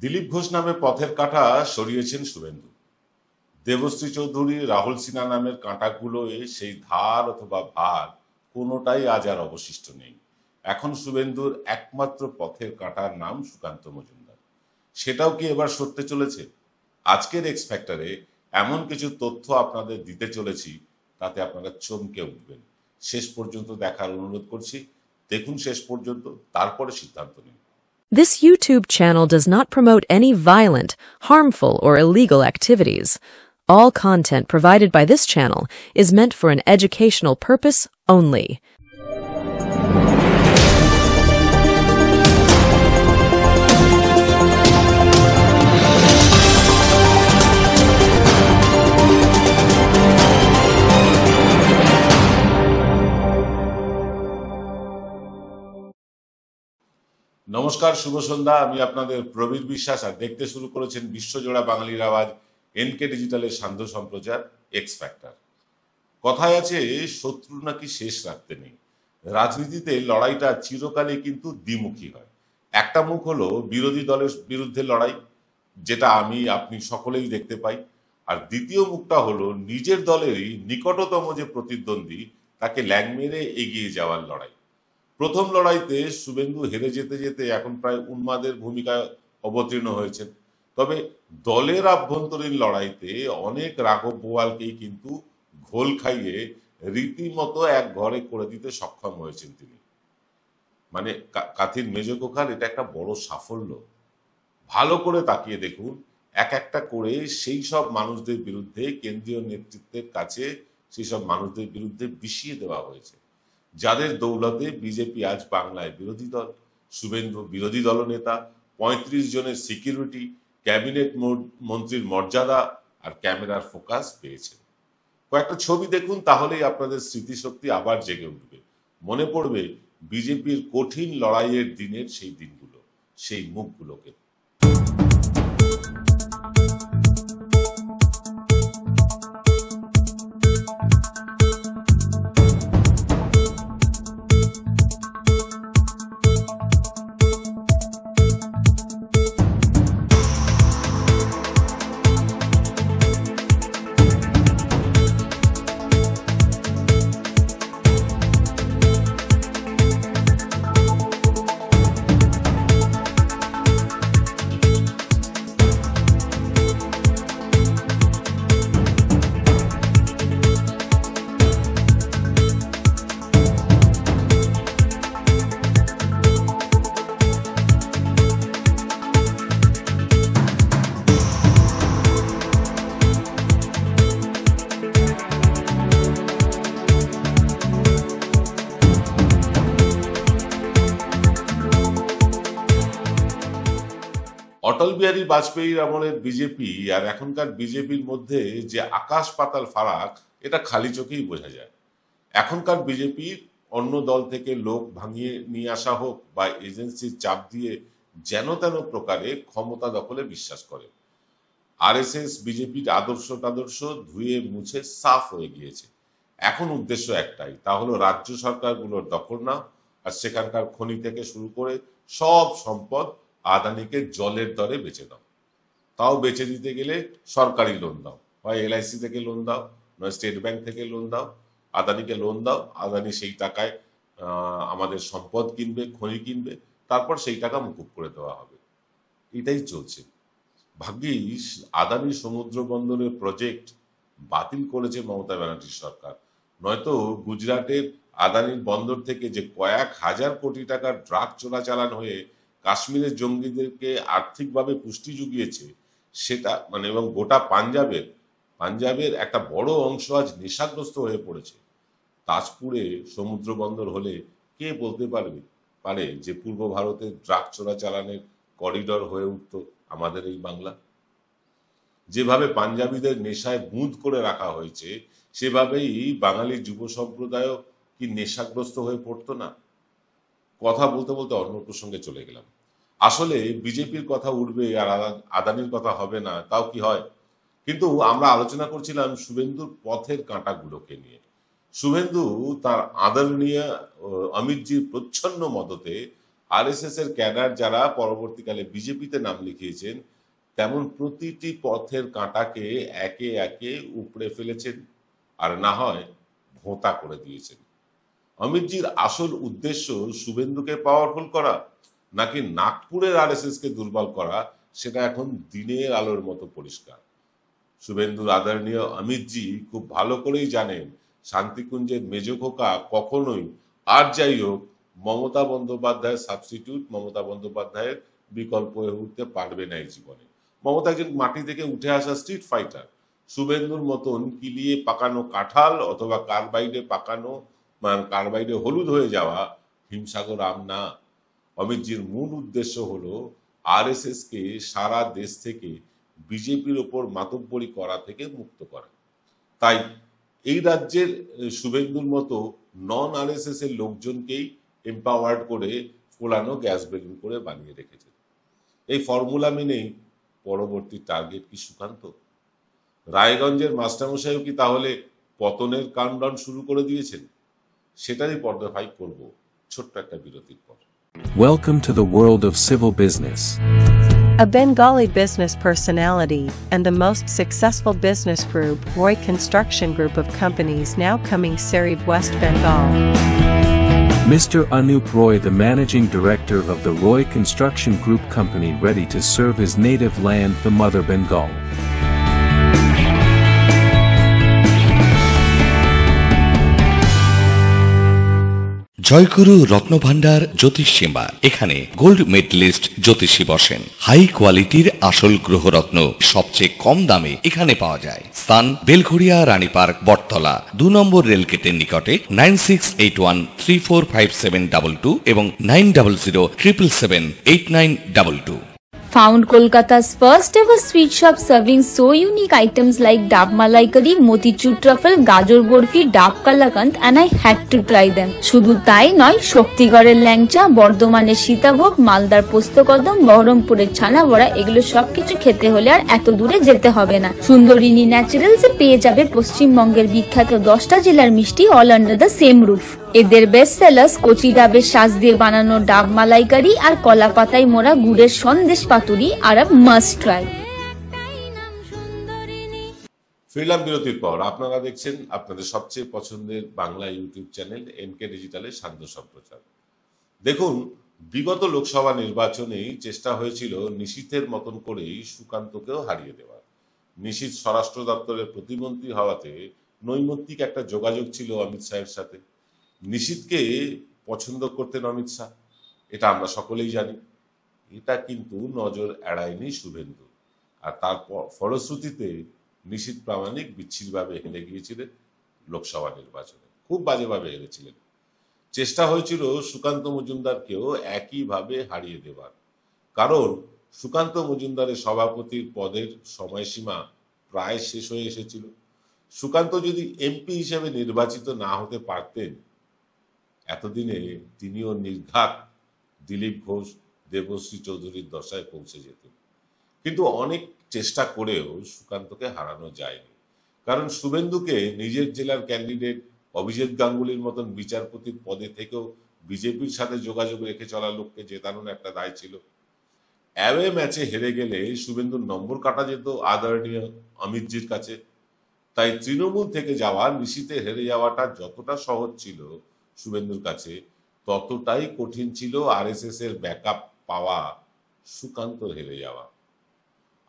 দিলীপ ঘোষ নামে পথের কাঁটা সরিয়েছেন শুভেন্দু। দেবশ্রী চৌধুরী, রাহুল সিনহা নামের কাঁটাগুলোয় সেই ধার অথবা ভার কোনোটাই আজ আর অবশিষ্ট নেই। এখন শুভেন্দুর একমাত্র পথের কাঁটার নাম সুকান্ত মজুমদার। সেটাও কি এবার সরতে চলেছে? আজকের এক্স ফ্যাক্টরে এমন কিছু তথ্য আপনাদের দিতে চলেছি, তাতে আপনারা চমকে উঠবেন। শেষ পর্যন্ত দেখার অনুরোধ করছি। দেখুন শেষ পর্যন্ত, তারপরে সিদ্ধান্ত নিন। This YouTube channel does not promote any violent, harmful, or illegal activities. All content provided by this channel is meant for an educational purpose only. নমস্কার, শুভ সন্ধ্যা। আমি আপনাদের প্রবীর বিশ্বাস, আর দেখতে শুরু করেছেন বিশ্বজোড়া বাঙালির আওয়াজ এনকে ডিজিটালের সান্ধ্য সম্প্রচার এক্স ফ্যাক্টর। কথায় আছে, শত্রু নাকি শেষ রাখতে নেই। রাজনীতিতে লড়াইটা চিরকালই কিন্তু দ্বিমুখী হয়। একটা মুখ হলো বিরোধী দলের বিরুদ্ধে লড়াই, যেটা আমি আপনি সকলেই দেখতে পাই। আর দ্বিতীয় মুখটা হলো নিজের দলেরই নিকটতম যে প্রতিদ্বন্দ্বী, তাকে ল্যাং মেরে এগিয়ে যাওয়ার লড়াই। প্রথম লড়াইতে শুভেন্দু হেরে যেতে যেতে এখন প্রায় উন্মাদের ভূমিকায় অবতীর্ণ হয়েছেন। তবে দলের আভ্যন্তরীণ লড়াইতে অনেক রাঘব বোয়ালকেই কিন্তু ঘোল খাইয়ে রীতিমতো এক ঘরে করে দিতে সক্ষম হয়েছেন তিনি। মানে কাথির মেজ কোকার এটা একটা বড় সাফল্য। ভালো করে তাকিয়ে দেখুন, এক একটা করে সেই সব মানুষদের বিরুদ্ধে কেন্দ্রীয় নেতৃত্বের কাছে সেই সব মানুষদের বিরুদ্ধে বিষিয়ে দেওয়া হয়েছে, যাদের দৌলতে বিজেপি আজ বাংলায় বিরোধী দল। শুভেন্দু বিরোধী দলনেতা, ৩৫ জনের সিকিউরিটি, ক্যাবিনেট মন্ত্রীর মর্যাদা আর ক্যামেরার ফোকাস পেয়েছেন। কয়েকটা ছবি দেখুন, তাহলেই আপনাদের স্মৃতিশক্তি আবার জেগে উঠবে। মনে পড়বে বিজেপির কঠিন লড়াইয়ের দিনের সেই দিনগুলো, সেই মুখগুলোকে। অটল বিহারী বাজপেয়ীর আমলের বিজেপি আর এখনকার বিজেপির মধ্যে যে আকাশ পাতাল ফারাক, এটা খালি চোখেই বোঝা যায়। এখনকার বিজেপির অন্য দল থেকে লোক ভাঙিয়ে নিয়ে আসা হোক বা এজেন্সির চাপ দিয়ে যেন তেন প্রকারে ক্ষমতা দখলে বিশ্বাস করে। আরএসএস বিজেপির আদর্শ ধুয়ে মুছে সাফ হয়ে গিয়েছে। এখন উদ্দেশ্য একটাই, তা হলো রাজ্য সরকারগুলোর দখল নাও, আর সেখানকার খনি থেকে শুরু করে সব সম্পদ আদানিকে জলের দরে বেচে দাও। তাও বেচে দিতে গেলে সরকারি লোন দাও, হয় এলআইসি থেকে লোন দাও, নয় স্টেট ব্যাংক থেকে লোন দাও। আদানিকে লোন দাও, আদানি সেই টাকায় আমাদের সম্পদ কিনবে, খনি কিনবে, তারপর সেই টাকা মুকুব করে দেওয়া হবে। এটাই চলছে। ভাগ্যিস আদানি সমুদ্র বন্দরের প্রজেক্ট বাতিল করেছে মমতা ব্যানার্জির সরকার, নয়তো গুজরাটের আদানির বন্দর থেকে যে কয়েক হাজার কোটি টাকার ড্রাগ চোরাচালান হয়ে কাশ্মীরের জঙ্গিদেরকে আর্থিকভাবে পুষ্টি জুগিয়েছে, সেটা এবং গোটা পাঞ্জাবের একটা বড় অংশ আজ নেশাগ্রস্ত হয়ে পড়েছে। তাজপুরে সমুদ্র বন্দর হলে কে বলতে পারে যে পূর্ব ভারতের ড্রাগ চোরাচালানের করিডর হয়ে উঠত আমাদের এই বাংলা। যেভাবে পাঞ্জাবিদের নেশায় বুঁদ করে রাখা হয়েছে, সেভাবেই বাঙালি যুব সম্প্রদায়ও কি নেশাগ্রস্ত হয়ে পড়তো না? কথা বলতে বলতে অন্য প্রসঙ্গে চলে গেলাম। আসলে বিজেপির কথা উঠবে আর আদানির কথা হবে না, তাও কি হয়? কিন্তু আমরা আলোচনা করছিলাম শুভেন্দুর পথের কাঁটাগুলোকে নিয়ে। শুভেন্দু তার আদরণীয় অমিতজির প্রচ্ছন্ন মদতে আরএসএস এর ক্যাডার যারা পরবর্তীকালে বিজেপিতে নাম লিখিয়েছেন, তেমন প্রতিটি পথের কাঁটাকে একে একে উপড়ে ফেলেছেন, আর না হয় ভোঁতা করে দিয়েছেন। অমিতজির আসল উদ্দেশ্য শুভেন্দুকে পাওয়ারফুল করা নাকি নাগপুরের আরএসএস কে দুর্বল করা, সেটা এখন দিনের আলোর মতো পরিষ্কার। শুভেন্দুর আদরণীয় অমিতজি খুব ভালো করেই জানেন শান্তিকুঞ্জের মেজ খোকা কখনোই, আর যাই হোক, মমতা বন্দ্যোপাধ্যায়ের সাবস্টিটিউট, মমতা বন্দ্যোপাধ্যায়ের বিকল্প হয়ে উঠতে পারবে না এই জীবনে। মমতা একজন মাটি থেকে উঠে আসা স্ট্রিট ফাইটার। শুভেন্দুর মতন কিলিয়ে পাকানো কাঁঠাল অথবা কার্বাইডে পাকানো, মানে কার্বাইডে হলুদ হয়ে যাওয়া হিমসাগর আম না। অমিতজির মূল উদ্দেশ্য হলো আরএসএস কে সারা দেশ থেকে বিজেপির ওপর মাতব্বরি করা থেকে মুক্ত করা। তাই এই রাজ্যের শুভেন্দুর মতো নন আরএসএস এর লোকজনকেই এম্পাওয়ার্ড করে ফোলানো গ্যাস বেলুন করে বানিয়ে রেখেছে। এই ফর্মুলা মেনেই পরবর্তী টার্গেট কি সুকান্ত? রায়গঞ্জের মাস্টারমশাইও কি তাহলে পতনের কাউন্টডাউন শুরু করে দিয়েছেন? সেটারই পর্দাফাই করব ছোট্ট একটা বিরতির পর। Welcome to the world of civil business. A Bengali business personality and the most successful business group, Roy Construction Group of companies, now coming Sarib, West Bengal. Mr. Anup Roy, the managing director of the Roy Construction Group company, ready to serve his native land, the Mother Bengal. জয়গুরু রত্নভান্ডার জ্যোতিষীমা, এখানে gold medallist জ্যোতিষী বসেন। High কোয়ালিটির আসল গ্রহরত্ন সবচেয়ে কম দামে এখানে পাওয়া যায়। স্থান বেলঘড়িয়া, রানী পার্ক, বটতলা, 2 নম্বর রেলগেটের নিকটে। 9681345722 এবং 9007778922। Found Kolkata's first ever sweet shop serving so unique items like Dab Malai Curry, Motichur Truffle, Gajor Borfi, Dab Kalakand, and I had to try them. শুধু তাই নয়, শক্তিগড়ের ল্যাংচা, বর্ধমানের সীতাভোগ, মালদার পোস্তকদম, বহরমপুরের ছানা বড়া, এগুলো সবকিছু খেতে হলে আর এত দূরে যেতে হবে না। সুন্দরিনী ন্যাচারালসে পেয়ে যাবে পশ্চিমবঙ্গের বিখ্যাত 10টা জেলার মিষ্টি all under the same roof. এদের বেস্ট সেলার্স কচি ডাবের শাঁস দিয়ে বানানো ডাব মালাইকারি আর কলা পাতায় মোড়া গুড়ের সন্দেশ পাতুরি আর মাস্ট ট্রাই। ফিরলাম বিরতির পর। আপনারা দেখছেন আপনাদের সবচেয়ে পছন্দের বাংলা ইউটিউব চ্যানেল এনকে ডিজিটালের শান্ত সম্প্রচার। দেখুন, বিগত লোকসভা নির্বাচনেই চেষ্টা হয়েছিল নিশীথের মতন করেই সুকান্তকেও হারিয়ে দেওয়ার। নিশীথ স্বরাষ্ট্র দপ্তরের প্রতিমন্ত্রী হওয়াতে নৈমিত্তিক একটা যোগাযোগ ছিল অমিত শাহের সাথে। নিশীথকে পছন্দ করতেন অমিত শাহ, এটা আমরা সকলেই জানি। এটা কিন্তু নজর এড়ায়নি শুভেন্দু, আর তার ফলশ্রুতিতে নিশীথ প্রামাণিক বিচ্ছিন্নভাবে হেরে গিয়েছিলেন লোকসভা নির্বাচনে, খুব বাজেভাবে হেরেছিলেন। চেষ্টা হয়েছিল সুকান্ত মজুমদারকেও একইভাবে হারিয়ে দেবার, কারণ সুকান্ত মজুমদারের সভাপতির পদের সময়সীমা প্রায় শেষ হয়ে এসেছিল। সুকান্ত যদি এমপি হিসেবে নির্বাচিত না হতে পারতেন, এতদিনে তিনিও নির্ঘাত দিলীপ ঘোষ, দেবশ্রী চৌধুরীর দশায় পৌঁছে যেতেন। কিন্তু অনেক চেষ্টা করেও সুকান্তকে হারানো যায়নি, কারণ শুভেন্দুকে নিজের জেলার ক্যান্ডিডেট অভিজিৎ গাঙ্গুলির মতন বিচারপতির পদে থেকেও বিজেপির সাথে যোগাযোগ রেখে চলা লোককে জেতানোর একটা দায় ছিল। অ্যাওয়ে ম্যাচে হেরে গেলে শুভেন্দুর নম্বর কাটা যেত আদরণীয় অমিতজির কাছে। তাই তৃণমূল থেকে যাওয়া, নিশীথে হেরে যাওয়াটা যতটা সহজ ছিল শুভেন্দুর কাছে, ততটাই কঠিন ছিল আরএসএস এর ব্যাকআপ পাওয়া সুকান্তর হেরে যাওয়া।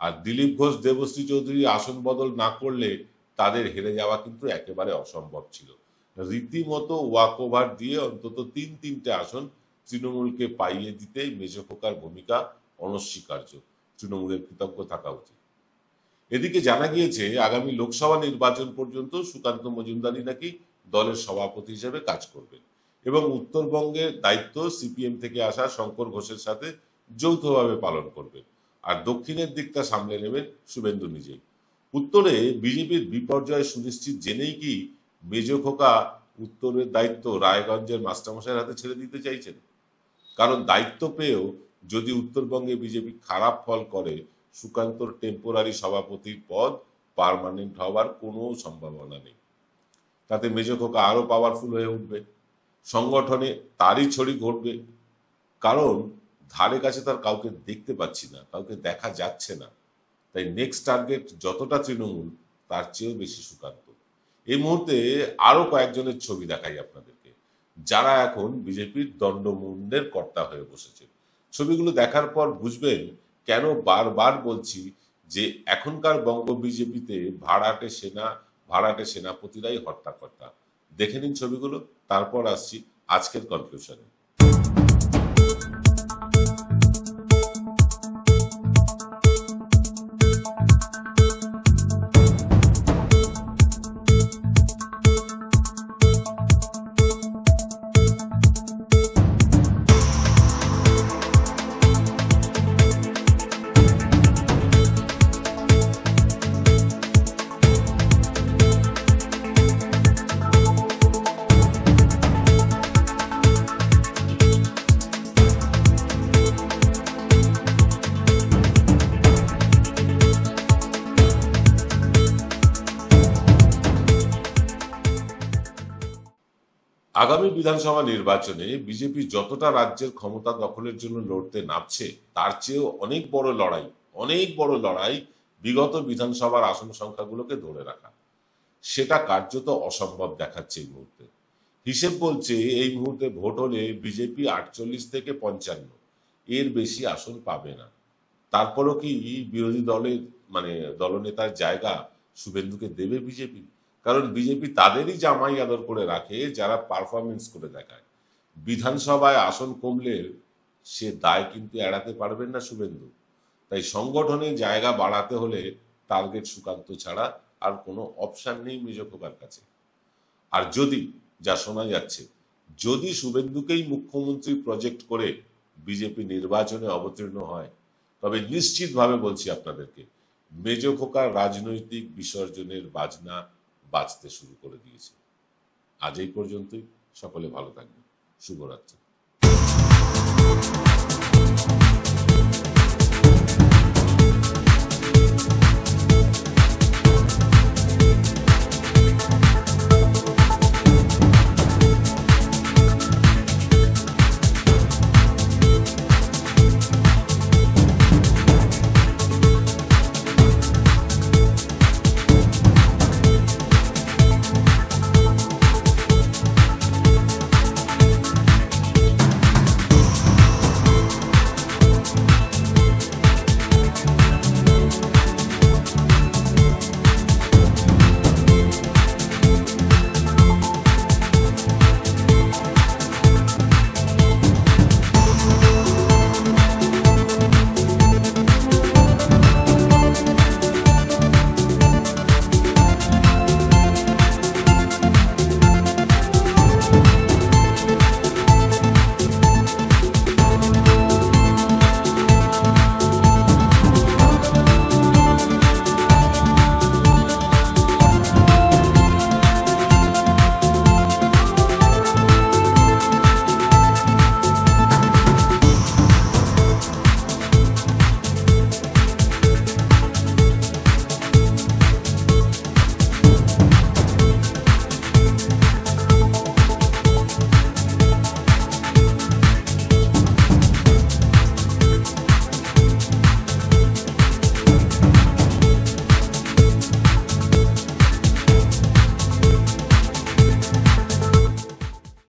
আর দিলীপ ঘোষ, দেবশ্রী চৌধুরী আসন বদল না করলে তাদের হেরে যাওয়া কিন্তু একেবারে অসম্ভব ছিল। রীতিমতো ওয়াক ওভার দিয়ে অন্তত 3-3টে আসন তৃণমূলকে পাইয়ে দিতে মেজ খোকার ভূমিকা অনস্বীকার্য। তৃণমূলের কৃতজ্ঞ থাকা উচিত। এদিকে জানা গিয়েছে আগামী লোকসভা নির্বাচন পর্যন্ত সুকান্ত মজুমদারই নাকি দলের সভাপতি হিসেবে কাজ করবেন এবং উত্তরবঙ্গের দায়িত্ব সিপিএম থেকে আসা শঙ্কর ঘোষের সাথে যৌথভাবে পালন করবেন, আর দক্ষিণের দিকটা সামলে নেবেন শুভেন্দু নিজেই। উত্তরে বিজেপির বিপর্যয় সুনিশ্চিত জেনেই কি মেজ খোকা উত্তরের দায়িত্ব রায়গঞ্জের মাস্টারমশাইয়ের হাতে ছেড়ে দিতে চাইছেন? কারণ দায়িত্ব পেয়েও যদি উত্তরবঙ্গে বিজেপি খারাপ ফল করে, সুকান্তর টেম্পোরারি সভাপতির পদ পার্মানেন্ট হওয়ার কোনো সম্ভাবনা নেই। তাতে মেজ খোকা আরো পাওয়ারফুল হয়ে উঠবে, সংগঠনে তারই ছড়ি ঘটবে। কারণ ধারে কাছে তার কাউকে দেখতে পাচ্ছি না, কাউকে দেখা যাচ্ছে না। তাই নেক্সট টার্গেট যতটা তৃণমূল তার চেয়েও বেশি সুকান্ত। এই মুহূর্তে আরো কয়েকজনের ছবি দেখাই আপনাদেরকে, যারা এখন বিজেপির দণ্ডমুণ্ডের কর্তা হয়ে বসেছে। ছবিগুলো দেখার পর বুঝবেন কেন বারবার বলছি যে এখনকার বঙ্গ বিজেপিতে ভাড়াটে সেনাপতিরাই হর্তাকর্তা। দেখে নিন ছবিগুলো, তারপর আসছি আজকের কনক্লুশনে। আগামী বিধানসভা নির্বাচনে বিজেপি যতটা রাজ্যের ক্ষমতা দখলের জন্য লড়তে নামছে, তার চেয়েও অনেক বড় লড়াই বিগত বিধানসভার আসন সংখ্যাগুলোকে ধরে রাখা। সেটা কার্যত অসম্ভব দেখাচ্ছে এই মুহূর্তে। হিসেব বলছে এই মুহূর্তে ভোট হলে বিজেপি 48 থেকে 55, এর বেশি আসন পাবে না। তারপরও কি বিরোধী দলের দলনেতার জায়গা শুভেন্দুকে দেবে বিজেপি? কারণ বিজেপি তাদেরই জামাই আদর করে রাখে যারা পারফরমেন্স করে দেখায়। বিধানসভায় আসন কমলে সে দায় কিন্তু এড়াতে পারবেন না শুভেন্দু। তাই সংগঠনে জায়গা বাড়াতে হলে টার্গেট সুকান্ত ছাড়া আর কোনো অপশন নেই মেজ খোকার কাছে। আর যদি, যা শোনা যাচ্ছে, যদি শুভেন্দুকেই মুখ্যমন্ত্রী প্রজেক্ট করে বিজেপি নির্বাচনে অবতীর্ণ হয়, তবে নিশ্চিতভাবে বলছি আপনাদেরকে, মেজ খোকার রাজনৈতিক বিসর্জনের বাজনা বাজতে শুরু করে দিয়েছে। আজ এই পর্যন্তই। সকলে ভালো থাকবেন। শুভরাত্রি।